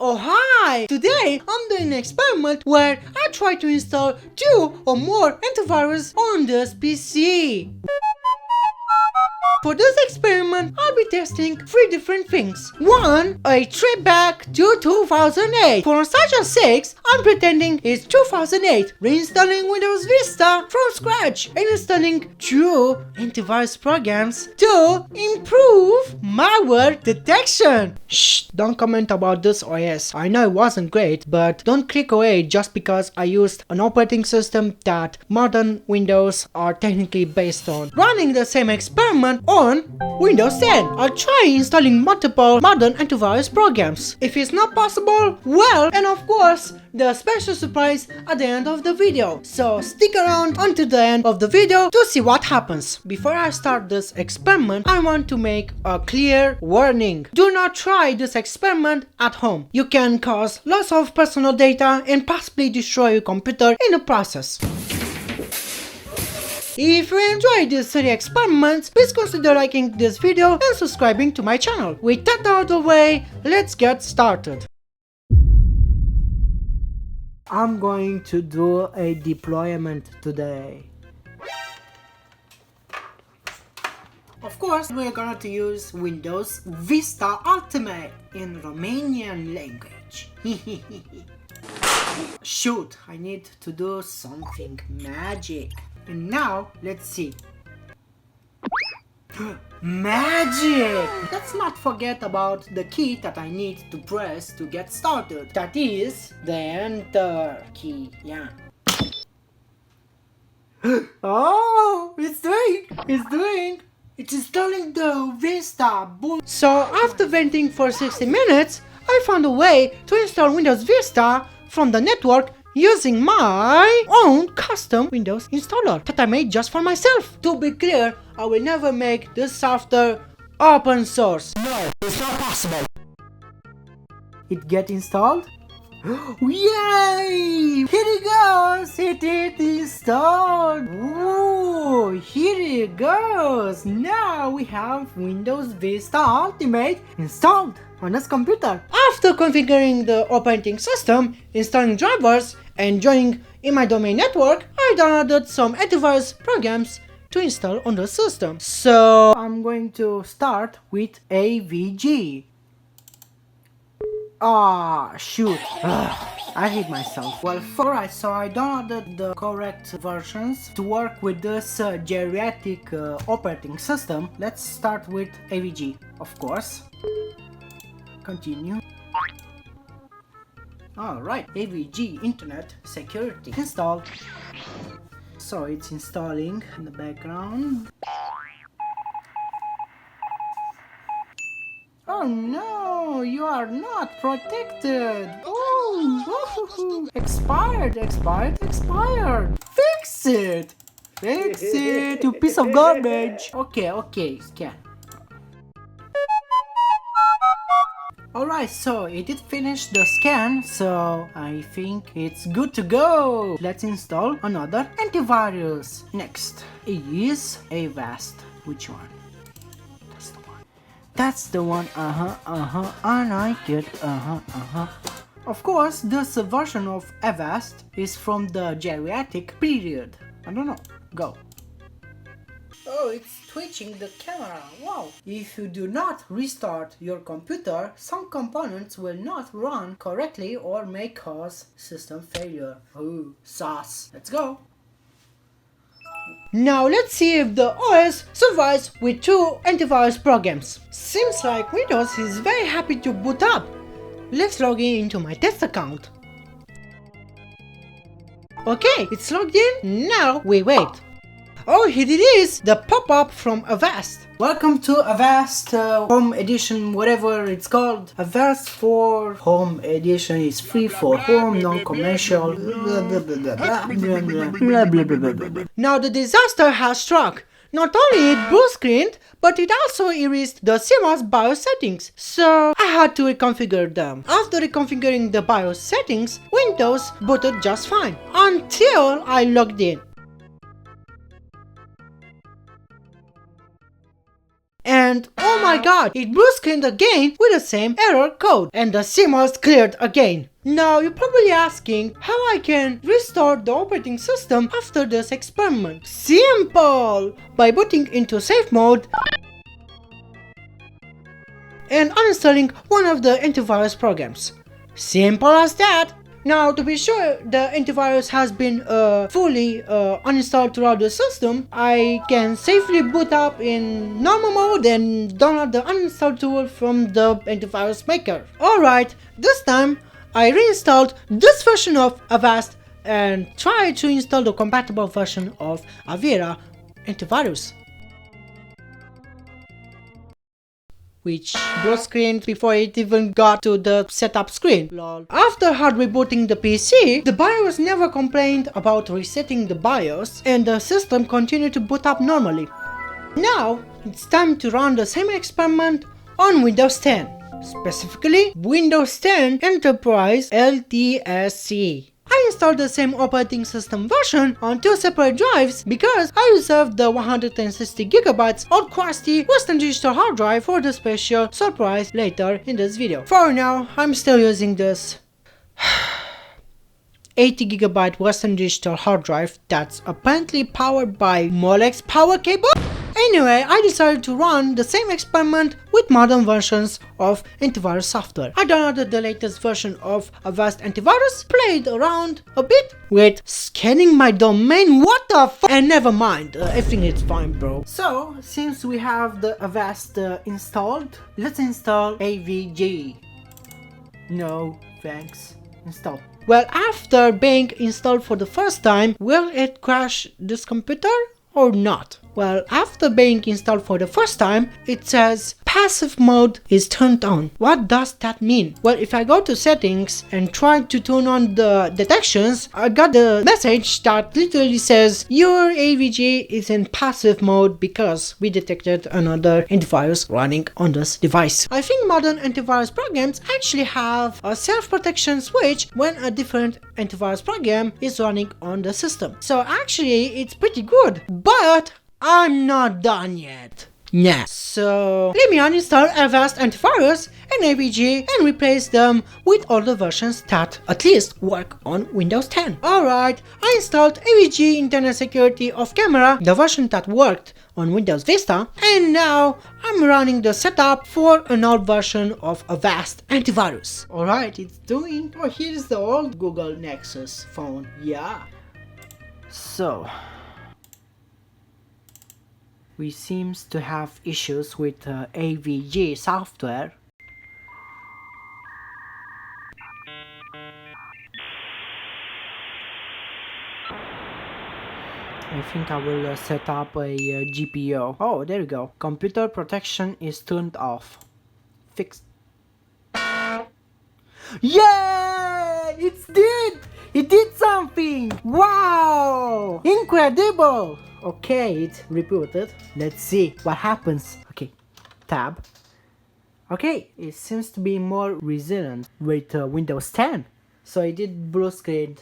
Oh hi! Today I'm doing an experiment where I try to install 2 or more antivirus on this PC. For this experiment, I'll be testing 3 different things. 1. A trip back to 2008. For nostalgia's sake, I'm pretending it's 2008. Reinstalling Windows Vista from scratch and installing 2 antivirus programs to improve malware detection. Shh, don't comment about this OS. I know it wasn't great, but don't click away just because I used an operating system that modern Windows are technically based on. Running the same experiment on Windows 10. I'll try installing multiple modern antivirus programs. If it's not possible, well, and of course, the special surprise at the end of the video. So stick around until the end of the video to see what happens. Before I start this experiment, I want to make a clear warning. Do not try this experiment at home. You can cause loss of personal data and possibly destroy your computer in the process. If you enjoyed these 3 experiments, please consider liking this video and subscribing to my channel. With that out of the way, let's get started. I'm going to do a deployment today. Of course, we're going to use Windows Vista Ultimate in Romanian language. Shoot, I need to do something magic. And now, let's see. Magic! Let's not forget about the key that I need to press to get started. That is the Enter key. Yeah. Oh, it's installing the Vista. So after waiting for 60 minutes, I found a way to install Windows Vista from the network using my own custom Windows installer that I made just for myself. To be clear, I will never make this software open source. No, it's not possible. It get installed? Yay! Here it goes! It is installed! Ooh, here it goes! Now we have Windows Vista Ultimate installed on this computer. After configuring the operating system, installing drivers, and joining in my domain network, I downloaded some antivirus programs to install on the system. So I'm going to start with AVG. Ah, shoot. I hate myself. Well, alright, so I downloaded the correct versions to work with this geriatric operating system. Let's start with AVG, of course. Continue. Alright, AVG Internet Security installed. So it's installing in the background. Oh no, you are not protected. Oh, expired. Fix it, you piece of garbage. Okay, scan. Alright, so it did finish the scan, so I think it's good to go. Let's install another antivirus. Next is Avast. Which one? That's the one. I like it. Of course, this version of Avast is from the geriatric period. I don't know. Go. Oh, it's twitching the camera. Wow. If you do not restart your computer, some components will not run correctly or may cause system failure. Ooh, sauce. Let's go. Now let's see if the OS survives with 2 antivirus programs. Seems like Windows is very happy to boot up. Let's log in into my test account. Okay, it's logged in. Now we wait. Oh, here it is, the pop-up from Avast. Welcome to Avast Home Edition, whatever it's called. Avast for Home Edition is free for home, non-commercial. Now the disaster has struck. Not only it blue screened, but it also erased the CMOS BIOS settings, so I had to reconfigure them. After reconfiguring the BIOS settings, Windows booted just fine, until I logged in. And and oh my god, it blue screened again with the same error code and the SIM was cleared again. Now you're probably asking how I can restore the operating system after this experiment. Simple! By booting into safe mode and uninstalling one of the antivirus programs. Simple as that! Now, to be sure the antivirus has been fully uninstalled throughout the system, I can safely boot up in normal mode and download the uninstall tool from the antivirus maker. Alright, this time I reinstalled this version of Avast and tried to install the compatible version of Avira antivirus, which blue screened before it even got to the setup screen. Lol. After hard rebooting the PC, the BIOS never complained about resetting the BIOS and the system continued to boot up normally. Now, it's time to run the same experiment on Windows 10, specifically Windows 10 Enterprise LTSC. I installed the same operating system version on two separate drives because I reserved the 160GB old crusty Western Digital hard drive for the special surprise later in this video. For now, I'm still using this 80GB Western Digital hard drive that's apparently powered by Molex power cable. Anyway, I decided to run the same experiment with modern versions of antivirus software. I downloaded the latest version of Avast Antivirus, played around a bit with scanning my domain, what the f, and never mind, everything is fine, bro. So, since we have the Avast installed, let's install AVG. No, thanks. Install. Well, after being installed for the first time, will it crash this computer or not? Well, after being installed for the first time, it says passive mode is turned on. What does that mean? Well, if I go to settings and try to turn on the detections, I got the message that literally says your AVG is in passive mode because we detected another antivirus running on this device. I think modern antivirus programs actually have a self-protection switch when a different antivirus program is running on the system. So actually it's pretty good, but I'm not done yet. Nah. So let me uninstall Avast Antivirus and AVG and replace them with older versions that at least work on Windows 10. Alright, I installed AVG Internet Security Off Camera, the version that worked on Windows Vista, and now I'm running the setup for an old version of Avast Antivirus. Alright, it's doing. Oh, here's the old Google Nexus phone. Yeah. So we seems to have issues with AVG software. I think I will set up a GPO. Oh, there we go. Computer protection is turned off. Fixed. Yeah! It did! It did something! Wow! Incredible! Okay, it's rebooted. Let's see what happens. Okay, tab. Okay, it seems to be more resilient with Windows 10. So it did blue screen.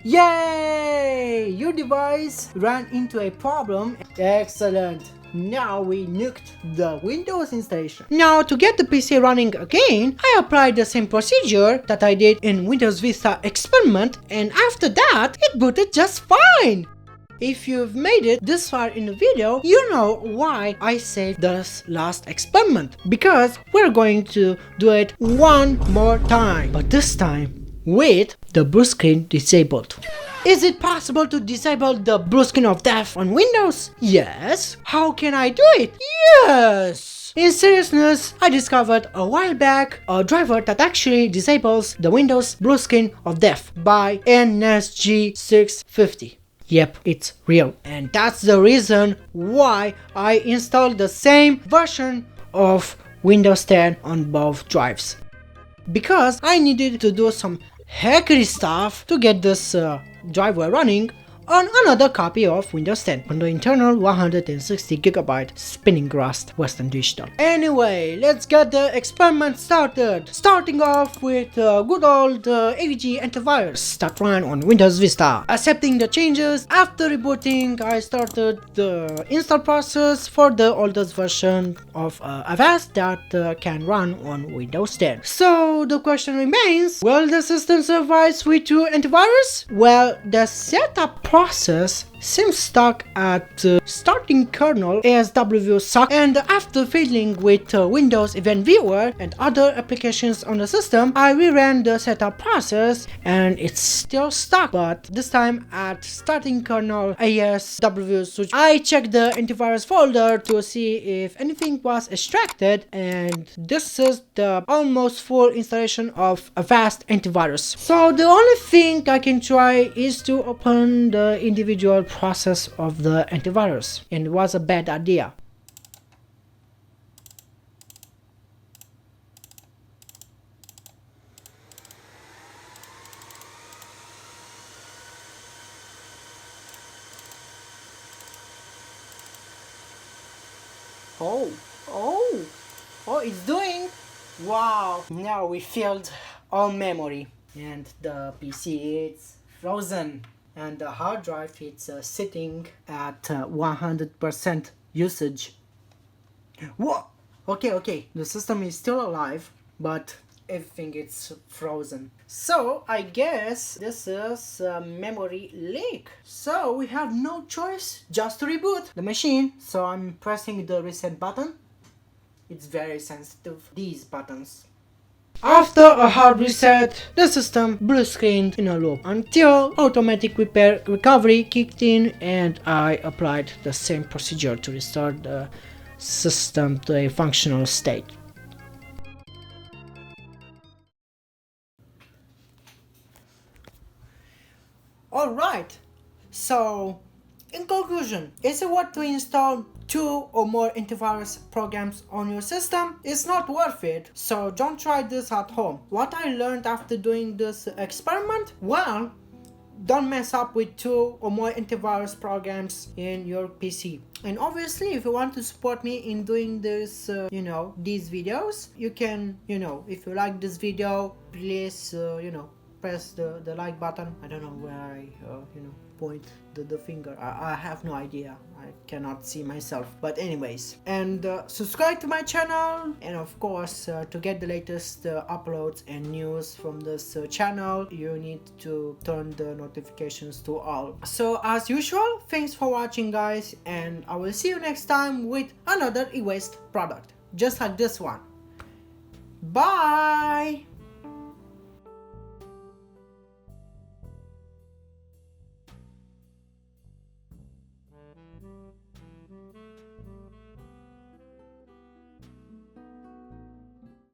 Yay! Your device ran into a problem. Excellent. Now we nuked the Windows installation. Now to get the PC running again, I applied the same procedure that I did in Windows Vista experiment, and after that it booted just fine. If you've made it this far in the video, you know why I saved this last experiment. Because we're going to do it one more time, but this time with the blue screen disabled. Is it possible to disable the blue screen of death on Windows? Yes. How can I do it? Yes. In seriousness, I discovered a while back a driver that actually disables the Windows blue screen of death by NSG650. Yep, it's real. And that's the reason why I installed the same version of Windows 10 on both drives. Because I needed to do some hackery stuff to get this driver running on another copy of Windows 10 on the internal 160GB spinning Rust Western Digital. Anyway, let's get the experiment started. Starting off with good old AVG Antivirus that ran on Windows Vista. Accepting the changes, after rebooting I started the install process for the oldest version of Avast that can run on Windows 10. So the question remains, will the system survive switch to antivirus? Well, the setup process seems stuck at starting kernel ASW suck, and after failing with Windows Event Viewer and other applications on the system, I reran the setup process and it's still stuck, but this time at starting kernel ASW switch. I checked the antivirus folder to see if anything was extracted, and this is the almost full installation of Avast Antivirus. So the only thing I can try is to open the individual process of the antivirus, and it was a bad idea. Oh, it's doing. Wow, now we filled all memory, and the PC is frozen, and the hard drive is sitting at 100% usage. What? Okay, the system is still alive, but everything is frozen. So I guess this is a memory leak. So we have no choice just to reboot the machine. So I'm pressing the reset button. It's very sensitive, these buttons. After a hard reset, the system blue screened in a loop until automatic repair recovery kicked in, and I applied the same procedure to restore the system to a functional state. Alright, so in conclusion, is it worth to install 2 or more antivirus programs on your system? It's not worth it, so don't try this at home. What I learned after doing this experiment? Well, don't mess up with 2 or more antivirus programs in your PC. And obviously, if you want to support me in doing this, these videos, you can, if you like this video, please, press the like button. I don't know where I, point the finger. I have no idea. I cannot see myself. But anyways, and subscribe to my channel, and of course, to get the latest uploads and news from this channel, you need to turn the notifications to all. So as usual, thanks for watching, guys, and I will see you next time with another e-waste product, just like this one. Bye.